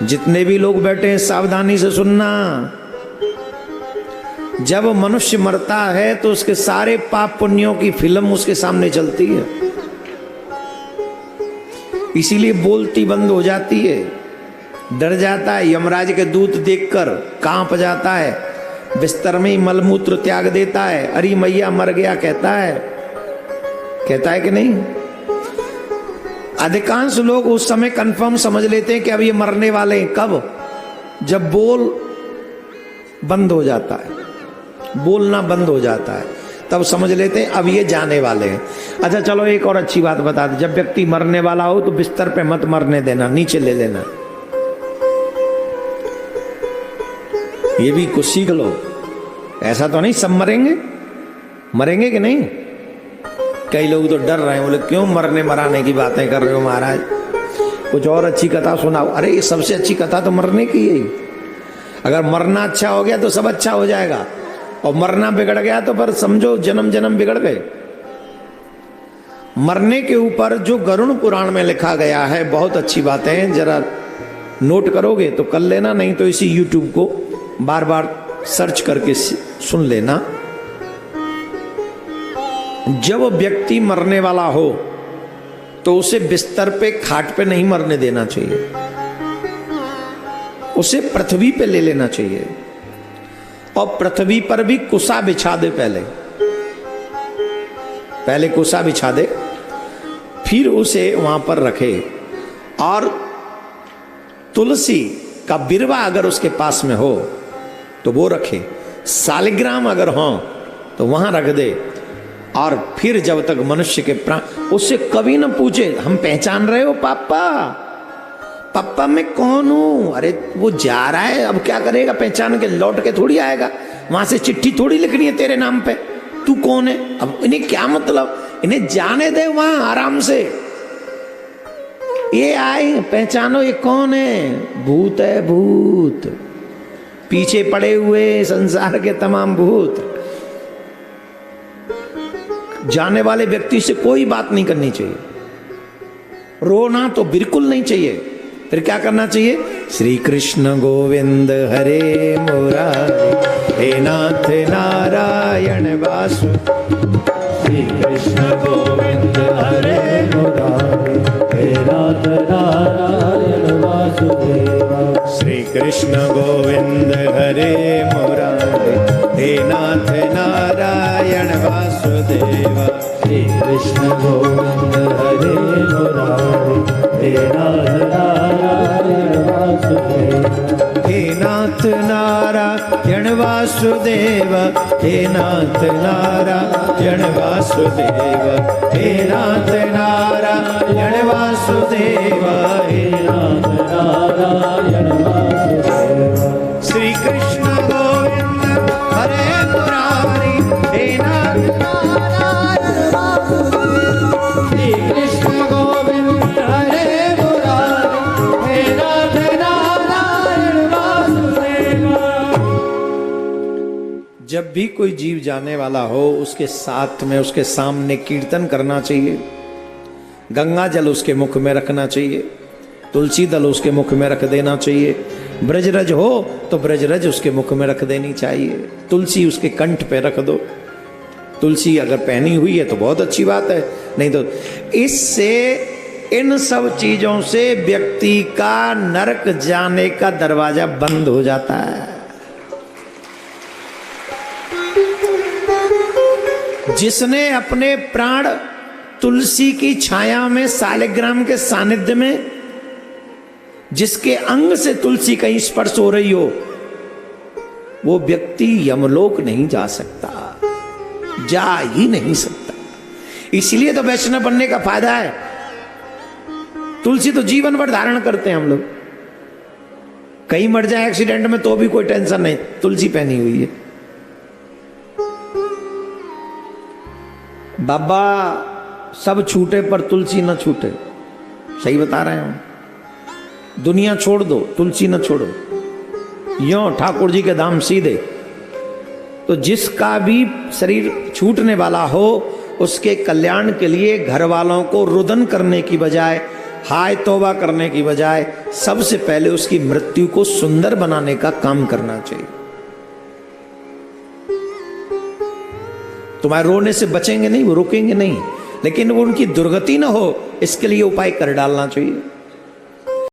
जितने भी लोग बैठे हैं सावधानी से सुनना। जब मनुष्य मरता है तो उसके सारे पाप पुण्यों की फिल्म उसके सामने चलती है, इसीलिए बोलती बंद हो जाती है, डर जाता है, यमराज के दूत देखकर कांप जाता है, बिस्तर में ही मलमूत्र त्याग देता है, अरे मैया मर गया कहता है कि नहीं। अधिकांश लोग उस समय कंफर्म समझ लेते हैं कि अब ये मरने वाले हैं। कब? जब बोल बंद हो जाता है, बोलना बंद हो जाता है, तब समझ लेते हैं अब ये जाने वाले हैं। अच्छा चलो एक और अच्छी बात बता दे, जब व्यक्ति मरने वाला हो तो बिस्तर पे मत मरने देना, नीचे ले लेना। ये भी कुछ सीख लो। ऐसा तो नहीं सब मरेंगे कि नहीं? कई लोग तो डर रहे हैं, बोले क्यों मरने मराने की बातें कर रहे हो महाराज, कुछ और अच्छी कथा सुनाओ। अरे ये सबसे अच्छी कथा तो मरने की है। अगर मरना अच्छा हो गया तो सब अच्छा हो जाएगा, और मरना बिगड़ गया तो पर समझो जन्म जन्म बिगड़ गए। मरने के ऊपर जो गरुड़ पुराण में लिखा गया है बहुत अच्छी बातें हैं, जरा नोट करोगे तो कर लेना, नहीं तो इसी यूट्यूब को बार बार सर्च करके सुन लेना। जब व्यक्ति मरने वाला हो तो उसे बिस्तर पे खाट पे नहीं मरने देना चाहिए, उसे पृथ्वी पे ले लेना चाहिए, और पृथ्वी पर भी कुसा बिछा दे। पहले कुसा बिछा दे, फिर उसे वहां पर रखे, और तुलसी का बिरवा अगर उसके पास में हो तो वो रखे, सालिग्राम अगर हो तो वहां रख दे। और फिर जब तक मनुष्य के प्राण, उससे कभी ना पूछे हम पहचान रहे हो पापा, पापा मैं कौन हूं। अरे वो जा रहा है, अब क्या करेगा, पहचान के लौट के थोड़ी आएगा, वहां से चिट्ठी थोड़ी लिखनी है तेरे नाम पे, तू कौन है। अब इन्हें क्या मतलब, इन्हें जाने दे वहां आराम से। ये आए पहचानो ये कौन है, भूत है भूत, पीछे पड़े हुए संसार के तमाम भूत। जाने वाले व्यक्ति से कोई बात नहीं करनी चाहिए, रोना तो बिल्कुल नहीं चाहिए। फिर क्या करना चाहिए, श्री कृष्ण गोविंद हरे मुरारी, हे नाथ नारायण वासु। श्री कृष्ण गोविंद हरे मुरारी, हे नाथ नारायण वासुदेवा। श्री कृष्ण गोविंद हरे मुरारी, हे नाथ नारायण वासुदेवा। श्री कृष्ण गोविंद हरे मुरारी, हे नाथ नारायण वासुदेवा। हे नाथ नारायण वासुदेव, हे नाथ नारायण वासुदेव, हे नाथ नारायण वासुदेव, हे नाथ नारायण वासुदेवा। श्री कृष्ण गोविंद हरे मुरारी, हे नाथ नारायण वासुदेव। श्री कृष्ण गोविंद हरे मुरारी, हे नाथ नारायण वासुदेवा। जब भी कोई जीव जाने वाला हो उसके साथ में, उसके सामने कीर्तन करना चाहिए, गंगा जल उसके मुख में रखना चाहिए, तुलसी दल उसके मुख में रख देना चाहिए, ब्रजरज हो तो ब्रजरज उसके मुख में रख देनी चाहिए, तुलसी उसके कंठ पे रख दो। तुलसी अगर पहनी हुई है तो बहुत अच्छी बात है, नहीं तो इससे इन सब चीजों से व्यक्ति का नरक जाने का दरवाजा बंद हो जाता है। जिसने अपने प्राण तुलसी की छाया में, सालिग्राम के सानिध्य में, जिसके अंग से तुलसी कहीं स्पर्श हो रही हो, वो व्यक्ति यमलोक नहीं जा सकता, जा ही नहीं सकता। इसलिए तो वैष्णव बनने का फायदा है। तुलसी तो जीवन भर धारण करते हैं हम लोग, कहीं मर जाए एक्सीडेंट में तो भी कोई टेंशन नहीं, तुलसी पहनी हुई है। बाबा सब छूटे पर तुलसी न छूटे, सही बता रहे हैं हम। दुनिया छोड़ दो, तुलसी न छोड़ो, यो ठाकुर जी के धाम सीधे। तो जिसका भी शरीर छूटने वाला हो उसके कल्याण के लिए घर वालों को रुदन करने की बजाय हाय तौबा करने की बजाय सबसे पहले उसकी मृत्यु को सुंदर बनाने का काम करना चाहिए। तुम्हारे रोने से बचेंगे नहीं, वो रुकेंगे नहीं, लेकिन वो उनकी दुर्गति ना हो इसके लिए उपाय कर डालना चाहिए।